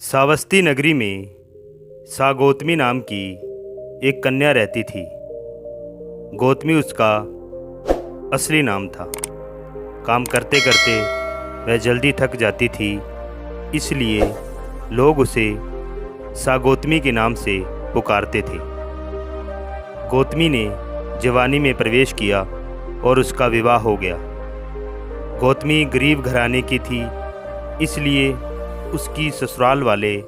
सावस्ती नगरी में सागौतमी नाम की एक कन्या रहती थी। गौतमी उसका असली नाम था। काम करते करते वह जल्दी थक जाती थी, इसलिए लोग उसे सागौतमी के नाम से पुकारते थे। गौतमी ने जवानी में प्रवेश किया और उसका विवाह हो गया। गौतमी गरीब घराने की थी, इसलिए उसकी ससुराल वाले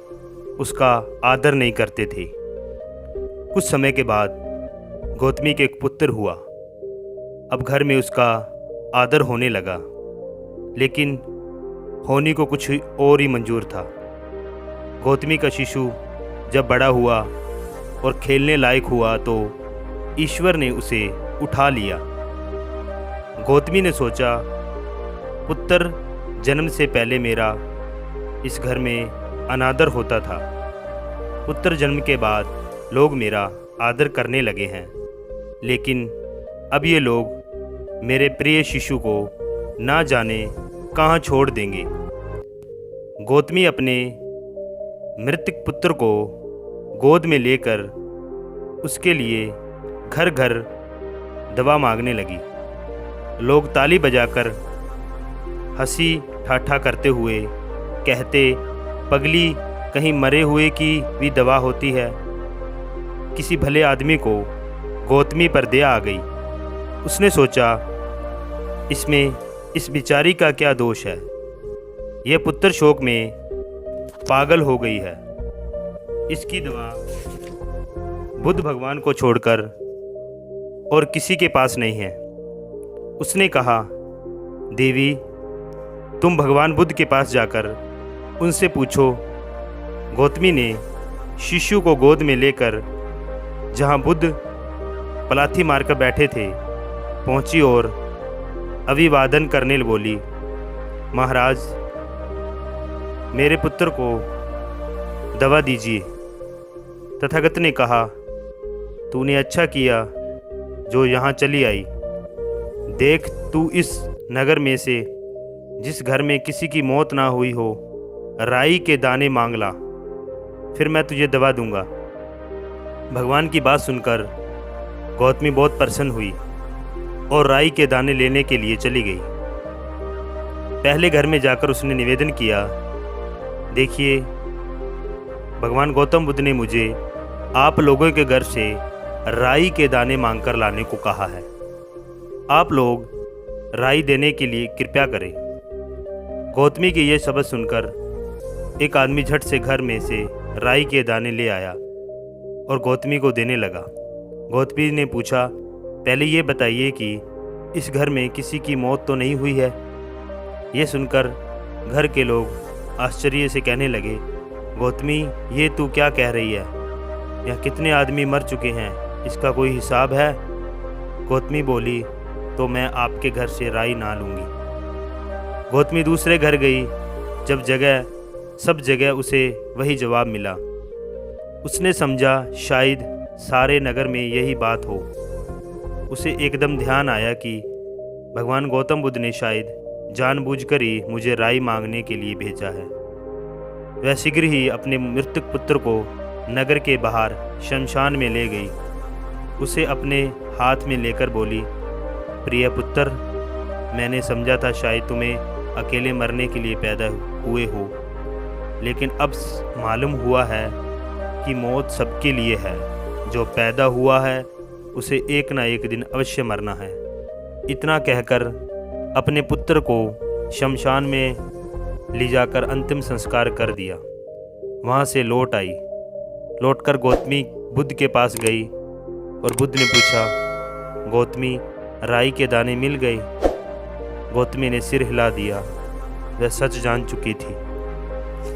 उसका आदर नहीं करते थे। कुछ समय के बाद गौतमी के एक पुत्र हुआ। अब घर में उसका आदर होने लगा, लेकिन होनी को कुछ और ही मंजूर था। गौतमी का शिशु जब बड़ा हुआ और खेलने लायक हुआ तो ईश्वर ने उसे उठा लिया। गौतमी ने सोचा, पुत्र जन्म से पहले मेरा इस घर में अनादर होता था। पुत्र जन्म के बाद लोग मेरा आदर करने लगे हैं, लेकिन अब ये लोग मेरे प्रिय शिशु को ना जाने कहाँ छोड़ देंगे। गौतमी अपने मृतक पुत्र को गोद में लेकर उसके लिए घर घर दवा मांगने लगी। लोग ताली बजाकर हंसी ठाठा करते हुए कहते, पगली, कहीं मरे हुए की भी दवा होती है। किसी भले आदमी को गौतमी पर दया आ गई। उसने सोचा, इसमें इस बिचारी का क्या दोष है। यह पुत्र शोक में पागल हो गई है। इसकी दवा बुद्ध भगवान को छोड़कर और किसी के पास नहीं है। उसने कहा, देवी, तुम भगवान बुद्ध के पास जाकर उनसे पूछो। गौतमी ने शिशु को गोद में लेकर जहाँ बुद्ध पलाथी मारकर बैठे थे पहुँची और अभिवादन करने बोली, महाराज, मेरे पुत्र को दवा दीजिए। तथागत ने कहा, तूने अच्छा किया जो यहाँ चली आई। देख, तू इस नगर में से जिस घर में किसी की मौत ना हुई हो, राई के दाने मांग ला, फिर मैं तुझे दवा दूंगा। भगवान की बात सुनकर गौतमी बहुत प्रसन्न हुई और राई के दाने लेने के लिए चली गई। पहले घर में जाकर उसने निवेदन किया, देखिए, भगवान गौतम बुद्ध ने मुझे आप लोगों के घर से राई के दाने मांगकर लाने को कहा है। आप लोग राई देने के लिए कृपया करें। गौतमी के ये शब्द सुनकर एक आदमी झट से घर में से राई के दाने ले आया और गौतमी को देने लगा। गौतमी ने पूछा, पहले ये बताइए कि इस घर में किसी की मौत तो नहीं हुई है। ये सुनकर घर के लोग आश्चर्य से कहने लगे, गौतमी, ये तू क्या कह रही है? यहाँ कितने आदमी मर चुके हैं, इसका कोई हिसाब है? गौतमी बोली, तो मैं आपके घर से राई ना लूँगी। गौतमी दूसरे घर गई। सब जगह उसे वही जवाब मिला। उसने समझा शायद सारे नगर में यही बात हो। उसे एकदम ध्यान आया कि भगवान गौतम बुद्ध ने शायद जानबूझकर ही मुझे राई मांगने के लिए भेजा है। वह शीघ्र ही अपने मृतक पुत्र को नगर के बाहर शमशान में ले गई। उसे अपने हाथ में लेकर बोली, प्रिय पुत्र, मैंने समझा था शायद तुम्हें अकेले मरने के लिए पैदा हुए हो, लेकिन अब मालूम हुआ है कि मौत सबके लिए है। जो पैदा हुआ है उसे एक ना एक दिन अवश्य मरना है। इतना कहकर अपने पुत्र को शमशान में ले जाकर अंतिम संस्कार कर दिया। वहाँ से लौट आई। लौटकर गौतमी बुद्ध के पास गई और बुद्ध ने पूछा, गौतमी, राई के दाने मिल गए? गौतमी ने सिर हिला दिया। वह सच जान चुकी थी।